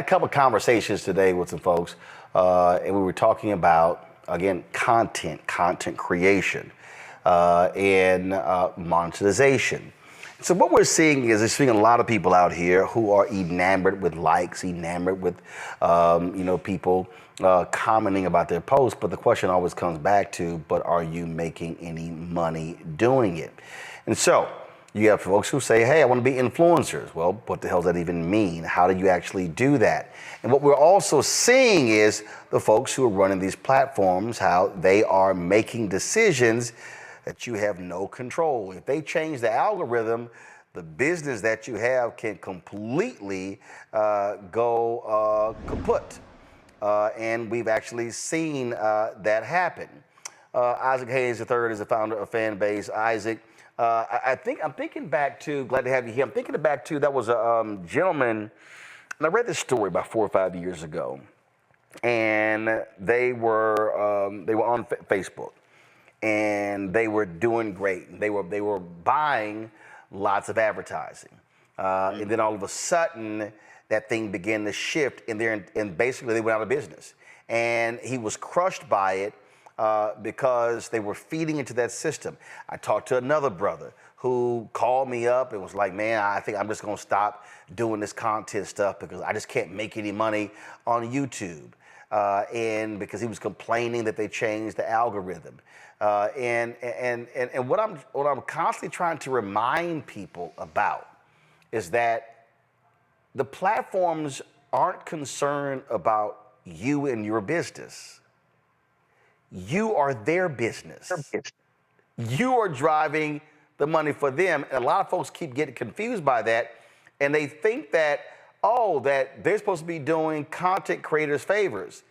couple of conversations today with some folks, and we were talking about, again, content creation, and monetization. So what we're seeing is, a lot of people out here who are enamored with likes, enamored with, people commenting about their posts. But the question always comes back to, but are you making any money doing it? And so you have folks who say, hey, I want to be influencers. Well, what the hell does that even mean? How do you actually do that? And what we're also seeing is the folks who are running these platforms, how they are making decisions that you have no control. If they change the algorithm, the business that you have can completely go kaput. And we've actually seen that happen. Isaac Hayes III is the founder of Fanbase. Isaac, I'm thinking back to, glad to have you here. I'm thinking back to, that was a gentleman, and I read this story about 4 or 5 years ago, and they were on Facebook, and they were doing great. They were buying lots of advertising, and then all of a sudden, that thing began to shift, and basically they went out of business. And he was crushed by it. Because they were feeding into that system. I talked to another brother who called me up and was like, man, I think I'm just gonna stop doing this content stuff because I just can't make any money on YouTube. And because he was complaining that they changed the algorithm. And what I'm constantly trying to remind people about is that the platforms aren't concerned about you and your business. You are their business. You are driving the money for them. And a lot of folks keep getting confused by that. And they think that, that they're supposed to be doing content creators favors.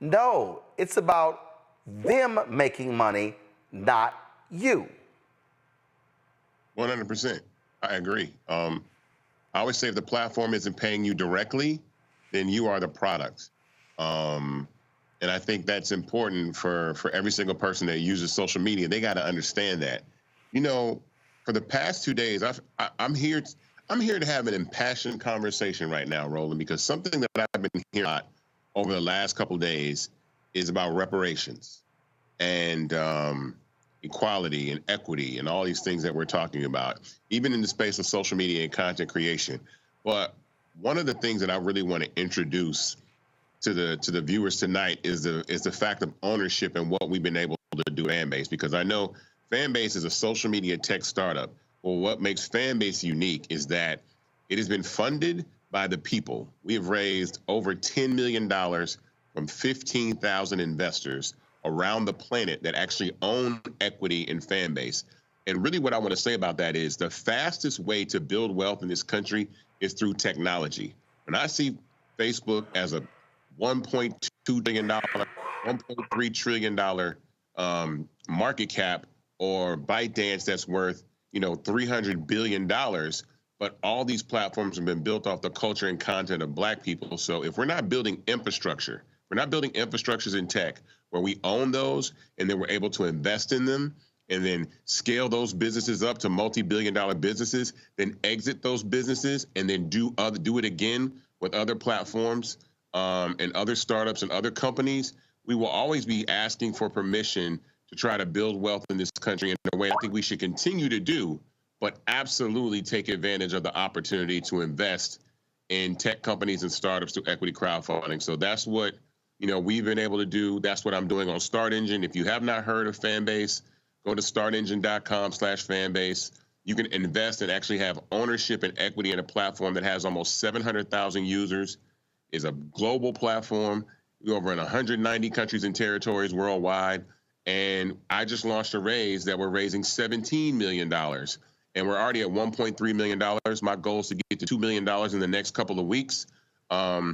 No, it's about them making money, not you. 100%. I agree. I always say if the platform isn't paying you directly, then you are the product. And I think that's important for every single person that uses social media. They got to understand that. For the past 2 days, I'm here to have an impassioned conversation right now, Roland, because something that I've been hearing a lot over the last couple of days is about reparations and equality and equity and all these things that we're talking about, even in the space of social media and content creation. But one of the things that I really want to introduce to the viewers tonight is the fact of ownership and what we've been able to do at Fanbase, because I know Fanbase is a social media tech startup. Well, what makes Fanbase unique is that it has been funded by the people. We have raised over $10 million from 15,000 investors around the planet that actually own equity in Fanbase. And really what I want to say about that is the fastest way to build wealth in this country is through technology. When I see Facebook as a $1.2 trillion, $1.3 trillion market cap, or ByteDance that's worth, $300 billion. But all these platforms have been built off the culture and content of Black people. So if we're not building infrastructure, we're not building infrastructures in tech where we own those and then we're able to invest in them and then scale those businesses up to multi-billion-dollar businesses, then exit those businesses and then do it again with other platforms, and other startups and other companies, we will always be asking for permission to try to build wealth in this country in a way I think we should continue to do, but absolutely take advantage of the opportunity to invest in tech companies and startups through equity crowdfunding. So that's what we've been able to do. That's what I'm doing on StartEngine. If you have not heard of Fanbase, go to startengine.com/Fanbase. You can invest and actually have ownership and equity in a platform that has almost 700,000 users. Is a global platform. We're over in 190 countries and territories worldwide. And I just launched a raise that we're raising $17 million. And we're already at $1.3 million. My goal is to get to $2 million in the next couple of weeks. I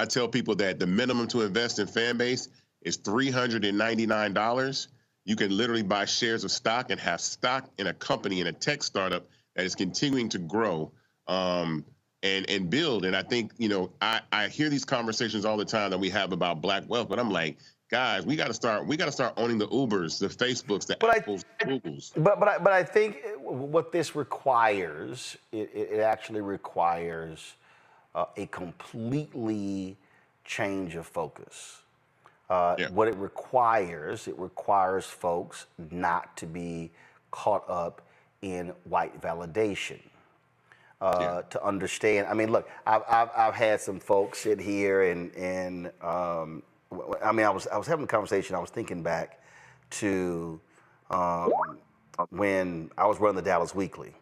tell people that the minimum to invest in Fanbase is $399. You can literally buy shares of stock and have stock in a company, in a tech startup that is continuing to grow. And build. And I think, I hear these conversations all the time that we have about Black wealth, but I'm like, guys, we got to start owning the Ubers, the Facebooks, the Apples, Googles. But I think what this requires, it actually requires a completely change of focus. Yeah. What it requires folks not to be caught up in white validation. Yeah. To understand, I mean, look, I've had some folks sit here and I mean, I was having a conversation. I was thinking back to when I was running the Dallas Weekly,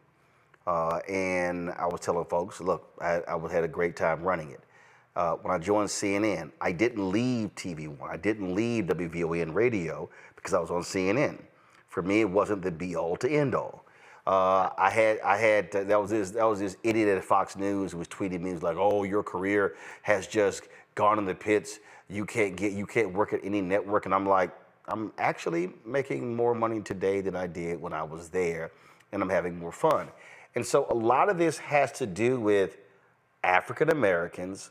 and I was telling folks, look, I had a great time running it. When I joined CNN, I didn't leave TV1. I didn't leave WVON radio because I was on CNN. For me, it wasn't the be all to end all. I had that was this idiot at Fox News who was tweeting me. He was like, "Oh, your career has just gone in the pits. You can't work at any network." And I'm like, I'm actually making more money today than I did when I was there, and I'm having more fun. And so a lot of this has to do with African Americans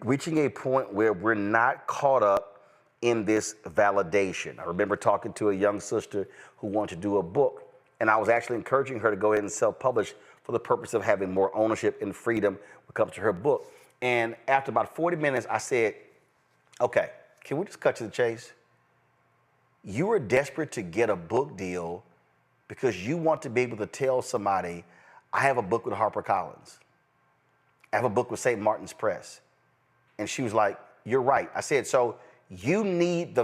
reaching a point where we're not caught up in this validation. I remember talking to a young sister who wanted to do a book, and I was actually encouraging her to go ahead and self-publish for the purpose of having more ownership and freedom when it comes to her book. And after about 40 minutes, I said, okay, can we just cut to the chase? You are desperate to get a book deal because you want to be able to tell somebody, I have a book with HarperCollins. I have a book with St. Martin's Press. And she was like, you're right. I said, so you need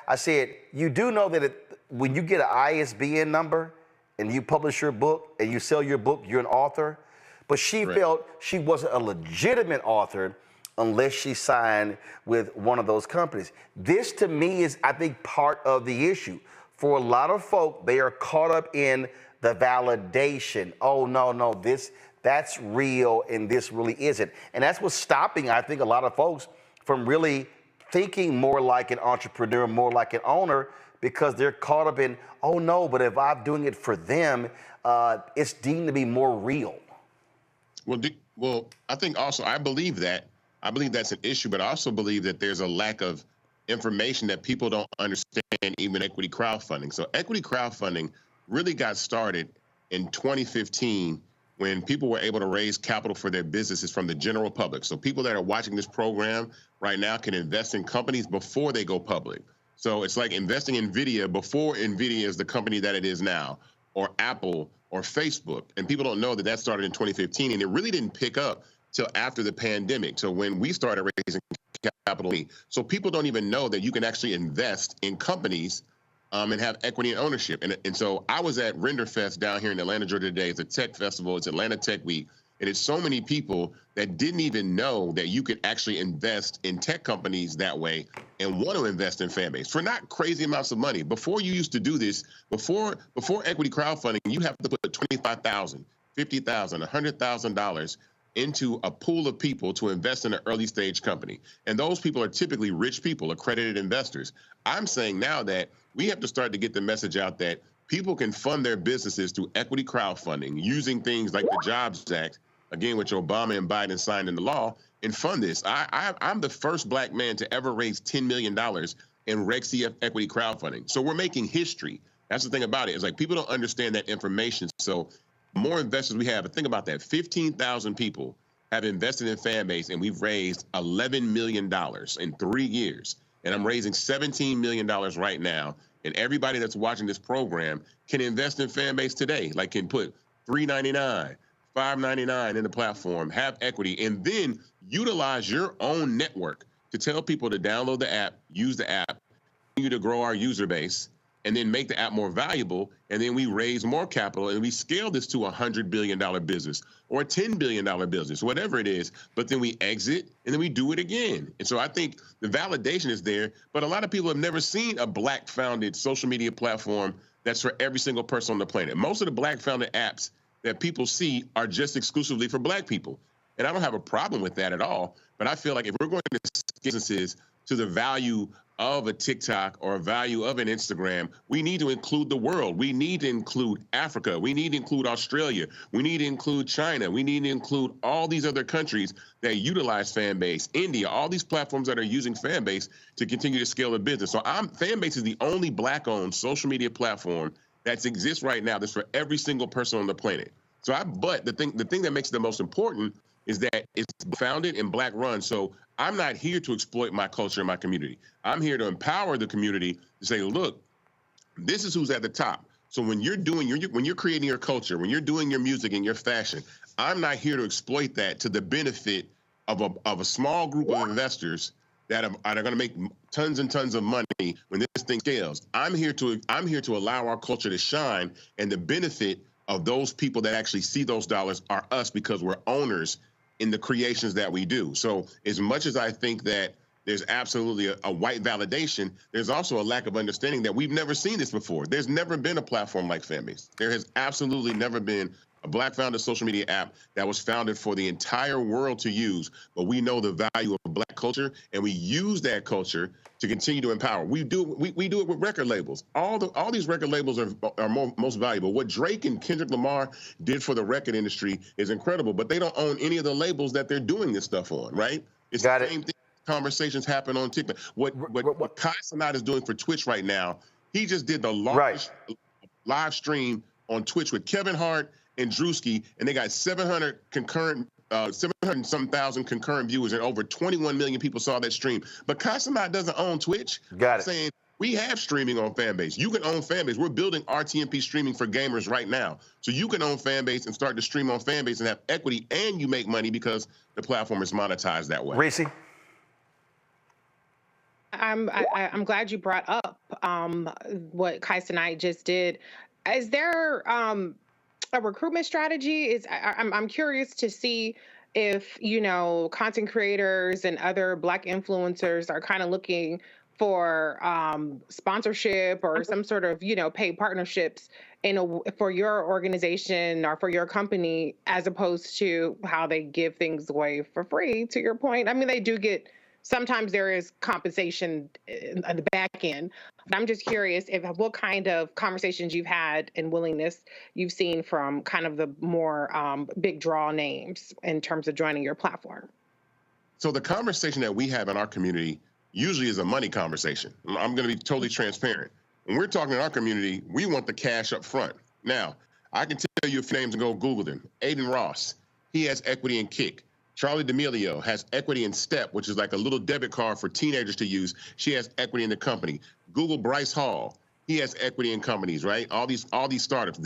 I said, you do know that when you get an ISBN number and you publish your book and you sell your book, you're an author. But she felt she wasn't a legitimate author unless she signed with one of those companies. This to me is, I think, part of the issue. For a lot of folk, they are caught up in the validation. Oh, no, that's real and this really isn't. And that's what's stopping, I think, a lot of folks from really thinking more like an entrepreneur, more like an owner, because they're caught up in, oh no, but if I'm doing it for them, it's deemed to be more real. Well, I think also, I believe that's an issue, but I also believe that there's a lack of information that people don't understand, even equity crowdfunding. So equity crowdfunding really got started in 2015 when people were able to raise capital for their businesses from the general public. So people that are watching this program right now can invest in companies before they go public. So it's like investing in NVIDIA before NVIDIA is the company that it is now, or Apple or Facebook. And people don't know that that started in 2015, and it really didn't pick up till after the pandemic. So when we started raising capital, so people don't even know that you can actually invest in companies and have equity and ownership. And so I was at RenderFest down here in Atlanta, Georgia today. It's a tech festival. It's Atlanta Tech Week. And it's so many people that didn't even know that you could actually invest in tech companies that way and want to invest in Fanbase for not crazy amounts of money. Before you used to do this, before equity crowdfunding, you have to put $25,000, $50,000, $100,000 into a pool of people to invest in an early stage company. And those people are typically rich people, accredited investors. I'm saying now that we have to start to get the message out that people can fund their businesses through equity crowdfunding using things like the Jobs Act, again, which Obama and Biden signed into law, and fund this. I'm the first Black man to ever raise $10 million in Reg A equity crowdfunding. So we're making history. That's the thing about it. It's like people don't understand that information. So more investors we have, but think about that. 15,000 people have invested in Fanbase, and we've raised $11 million in 3 years. And I'm raising $17 million right now. And everybody that's watching this program can invest in Fanbase today, like can put $3.99, $5.99 in the platform, have equity, and then utilize your own network to tell people to download the app, use the app, continue to grow our user base, and then make the app more valuable, and then we raise more capital, and we scale this to a $100 billion business or a $10 billion business, whatever it is, but then we exit, and then we do it again. And so I think the validation is there, but a lot of people have never seen a Black-founded social media platform that's for every single person on the planet. Most of the Black-founded apps that people see are just exclusively for Black people. And I don't have a problem with that at all, but I feel like if we're going to scale businesses to the value of a TikTok or a value of an Instagram, we need to include the world. We need to include Africa. We need to include Australia. We need to include China. We need to include all these other countries that utilize Fanbase, India, all these platforms that are using Fanbase to continue to scale their business. So Fanbase is the only Black-owned social media platform that exists right now that's for every single person on the planet. But the thing that makes it the most important is that it's founded and Black run. So I'm not here to exploit my culture and my community. I'm here to empower the community to say, look, this is who's at the top. So when you're doing when you're creating your culture, when you're doing your music and your fashion, I'm not here to exploit that to the benefit of a small group of investors that are going to make tons and tons of money when this thing scales. I'm here to allow our culture to shine, and the benefit of those people that actually see those dollars are us, because we're owners in the creations that we do. So as much as I think that there's absolutely a white validation, there's also a lack of understanding that we've never seen this before. There's never been a platform like Fanbase. There has absolutely never been a Black founded social media app that was founded for the entire world to use. But we know the value of Black culture, and we use that culture to continue to empower. We do it with record labels. All these record labels are most valuable. What Drake and Kendrick Lamar did for the record industry is incredible, but they don't own any of the labels that they're doing this stuff on, right? It's the same thing. Conversations happen on TikTok. What Kai Cenat is doing for Twitch right now, he just did the largest live stream on Twitch with Kevin Hart and Drewski, and they got 700 and some thousand concurrent viewers, and over 21 million people saw that stream. But Kai Cenat doesn't own Twitch. Saying we have streaming on Fanbase. You can own Fanbase. We're building RTMP streaming for gamers right now. So you can own Fanbase and start to stream on Fanbase and have equity, and you make money because the platform is monetized that way. Reese? I'm glad you brought up what Kai Cenat just did. Is there a recruitment strategy? I'm curious to see if, you know, content creators and other Black influencers are kind of looking for sponsorship or some sort of, you know, paid partnerships for your organization or for your company, as opposed to how they give things away for free. To your point, I mean, they do get. Sometimes there is compensation at the back end. But I'm just curious what kind of conversations you've had and willingness you've seen from kind of the more big draw names in terms of joining your platform. So the conversation that we have in our community usually is a money conversation. I'm going to be totally transparent. When we're talking in our community, we want the cash up front. Now, I can tell you a few names and go Google them. Aiden Ross, he has equity in Kick. Charlie D'Amelio has equity in Step, which is like a little debit card for teenagers to use. She has equity in the company. Google Bryce Hall, he has equity in companies, right? All these startups.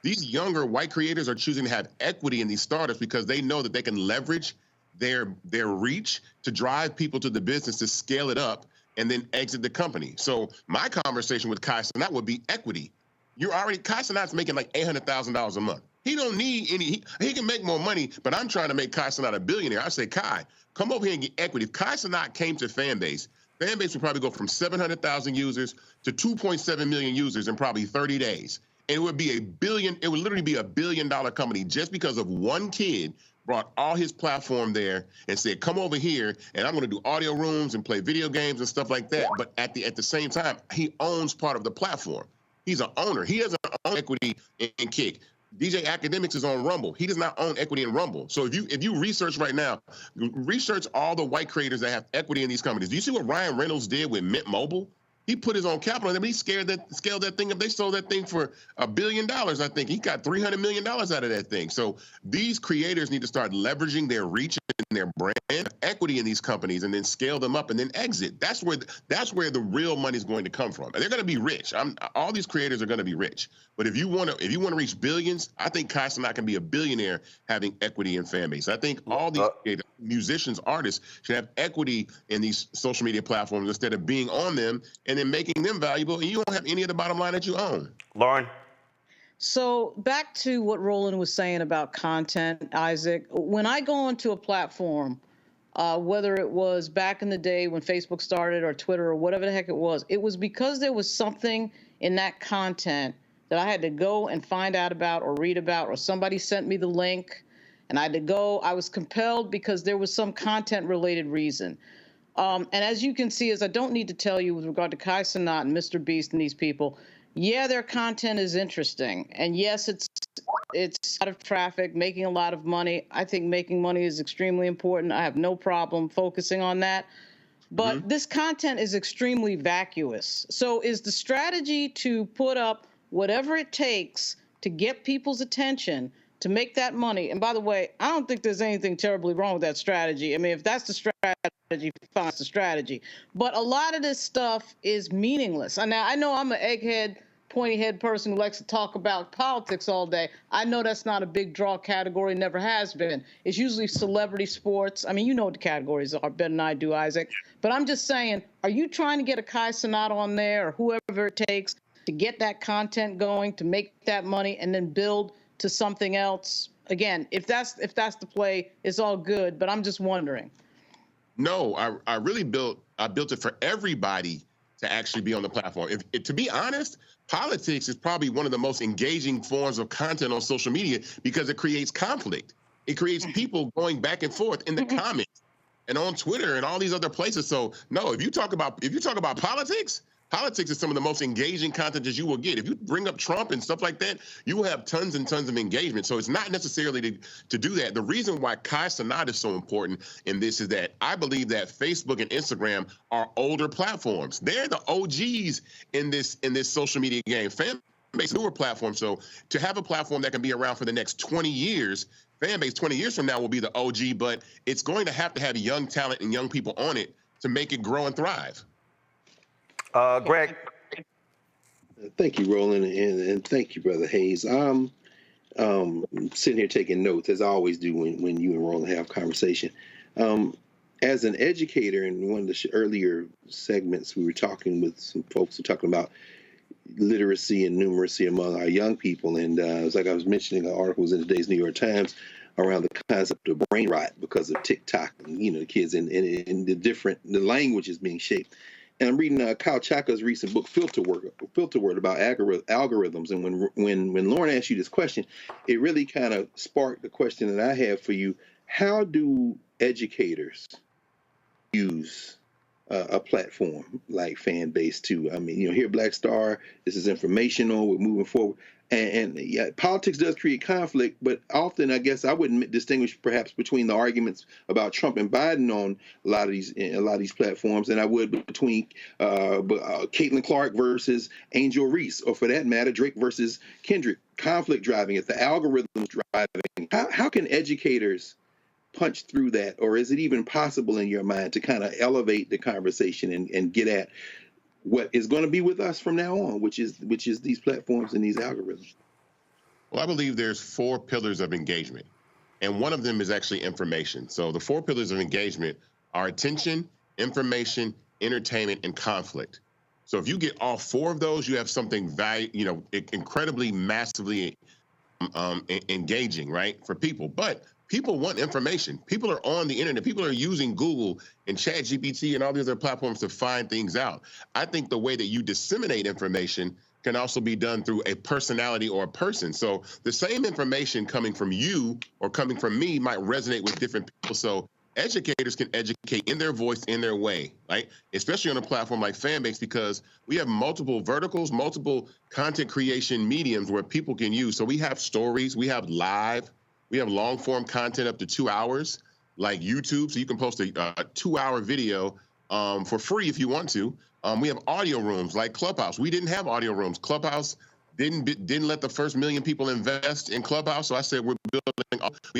These younger white creators are choosing to have equity in these startups because they know that they can leverage their reach to drive people to the business to scale it up and then exit the company. So my conversation with Kai Cenat would be equity. Kai Cenat's making like $800,000 a month. He don't need any, he can make more money, but I'm trying to make Kai Cenat a billionaire. I say, Kai, come over here and get equity. If Kai Cenat came to Fanbase would probably go from 700,000 users to 2.7 million users in probably 30 days. And it would literally be $1 billion company just because of one kid brought all his platform there and said, come over here and I'm going to do audio rooms and play video games and stuff like that. But at the same time, he owns part of the platform. He's an owner. He doesn't own equity in Kick. DJ Academics is on Rumble. He does not own equity in Rumble. So if you research right now, research all the white creators that have equity in these companies. Do you see what Ryan Reynolds did with Mint Mobile? He put his own capital in it, but he scaled that thing up. They sold that thing for $1 billion, I think. He got $300 million out of that thing. So these creators need to start leveraging their reach and their brand equity in these companies and then scale them up and then exit. That's where the real money is going to come from. And they're going to be rich. All these creators are going to be rich. But if you want to reach billions, I think Kai Cenat can be a billionaire having equity in Fanbase. I think all these musicians, artists should have equity in these social media platforms instead of being on them and then making them valuable, and you don't have any of the bottom line that you own. Lauren? So back to what Roland was saying about content, Isaac. When I go onto a platform, whether it was back in the day when Facebook started or Twitter or whatever the heck it was because there was something in that content that I had to go and find out about or read about, or somebody sent me the link and I had to go. I was compelled because there was some content-related reason. And as you can see, as I don't need to tell you with regard to Kai Cenat and Mr. Beast and these people, yeah, their content is interesting. And yes, it's a lot of traffic, making a lot of money. I think making money is extremely important. I have no problem focusing on that. But this content is extremely vacuous. So is the strategy to put up whatever it takes to get people's attention to make that money. And by the way, I don't think there's anything terribly wrong with that strategy. I mean, if that's the strategy, fine, it's the strategy. But a lot of this stuff is meaningless. Now, I know I'm an egghead, pointy head person who likes to talk about politics all day. I know that's not a big draw category, never has been. It's usually celebrity sports. I mean, you know what the categories are better than I do, Isaac. But I'm just saying, are you trying to get a Kai Cenat on there or whoever it takes to get that content going, to make that money, and then build to something else? Again, if that's the play, it's all good, but I'm just wondering. No, I really built it for everybody to actually be on the platform. To be honest, politics is probably one of the most engaging forms of content on social media because it creates conflict. It creates people going back and forth in the comments and on Twitter and all these other places. So no, if you talk about politics, politics is some of the most engaging content that you will get. If you bring up Trump and stuff like that, you will have tons and tons of engagement. So it's not necessarily to do that. The reason why Kai Cenat is so important in this is that I believe that Facebook and Instagram are older platforms. They're the OGs in this social media game. Fanbase, newer platform. So to have a platform that can be around for the next 20 years, Fanbase 20 years from now will be the OG, but it's going to have young talent and young people on it to make it grow and thrive. Greg. Thank you, Roland, and thank you, Brother Hayes. I'm sitting here taking notes, as I always do when you and Roland have conversation. As an educator, in one of the earlier segments, we were talking with some folks who were talking about literacy and numeracy among our young people, and it's like I was mentioning, an article was in today's New York Times around the concept of brain rot because of TikTok, and the kids and the language is being shaped. And I'm reading Kyle Chaka's recent book, Filter Word, about algorithms. And when Lauren asked you this question, it really kind of sparked the question that I have for you. How do educators use a platform like Fanbase to, I mean, here at Black Star, this is informational, we're moving forward. And yeah, politics does create conflict, but often I guess I wouldn't distinguish perhaps between the arguments about Trump and Biden on a lot of these platforms, and I would between Caitlin Clark versus Angel Reese, or for that matter, Drake versus Kendrick. Conflict driving it, the algorithms driving. How can educators punch through that, or is it even possible in your mind to kind of elevate the conversation and get at what is going to be with us from now on, which is these platforms and these algorithms? Well, I believe there's 4 pillars of engagement, and one of them is actually information. So the 4 pillars of engagement are attention, information, entertainment, and conflict. So if you get all 4 of those, you have something incredibly, massively engaging, right, for people. But people want information. People are on the internet. People are using Google and ChatGPT and all these other platforms to find things out. I think the way that you disseminate information can also be done through a personality or a person. So the same information coming from you or coming from me might resonate with different people. So educators can educate in their voice, in their way, right? Especially on a platform like Fanbase, because we have multiple verticals, multiple content creation mediums where people can use. So we have stories, we have live, we have long form content up to 2 hours, like YouTube. So you can post a 2-hour video for free if you want to. We have audio rooms like Clubhouse. We didn't have audio rooms. Clubhouse didn't let the first 1 million people invest in Clubhouse. So I said we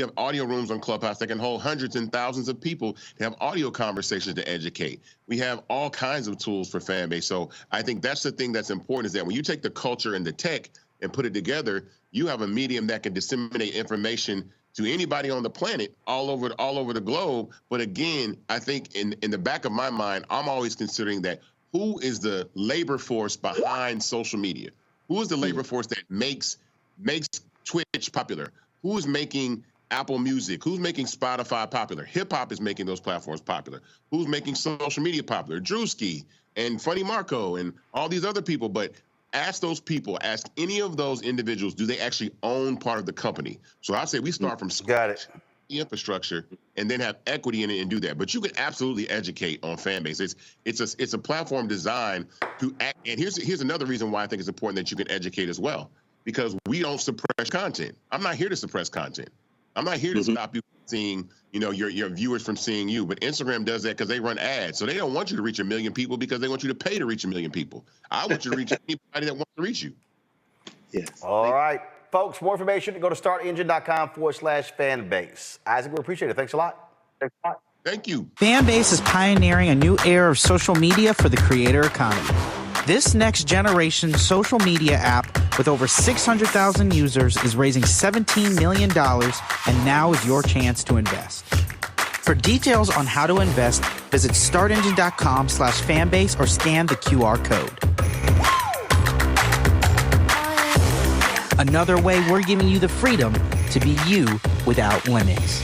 have audio rooms on Clubhouse that can hold hundreds and thousands of people to have audio conversations to educate. We have all kinds of tools for Fanbase. So I think that's the thing that's important, is that when you take the culture and the tech and put it together, you have a medium that can disseminate information to anybody on the planet, all over the globe. But again, I think in the back of my mind, I'm always considering that who is the labor force behind social media? Who is the labor force that makes Twitch popular? Who is making Apple Music? Who's making Spotify popular? Hip hop is making those platforms popular. Who's making social media popular? Drewski and Funny Marco and all these other people. But ask those people, ask any of those individuals, do they actually own part of the company? So I say we start from scratch, the infrastructure, and then have equity in it and do that. But you can absolutely educate on Fanbase. It's a platform designed to act. And here's another reason why I think it's important that you can educate as well, because we don't suppress content. I'm not here to suppress content. I'm not here to stop you from seeing, your viewers from seeing you. But Instagram does that because they run ads. So they don't want you to reach 1 million people because they want you to pay to reach 1 million people. I want you to reach anybody that wants to reach you. Yes. All right. Folks, more information, go to startengine.com/fanbase. Isaac, we appreciate it. Thanks a lot. Thank you. Fanbase is pioneering a new era of social media for the creator economy. This next generation social media app with over 600,000 users is raising $17 million, and now is your chance to invest. For details on how to invest, visit startengine.com/fanbase or scan the QR code. Another way we're giving you the freedom to be you without limits.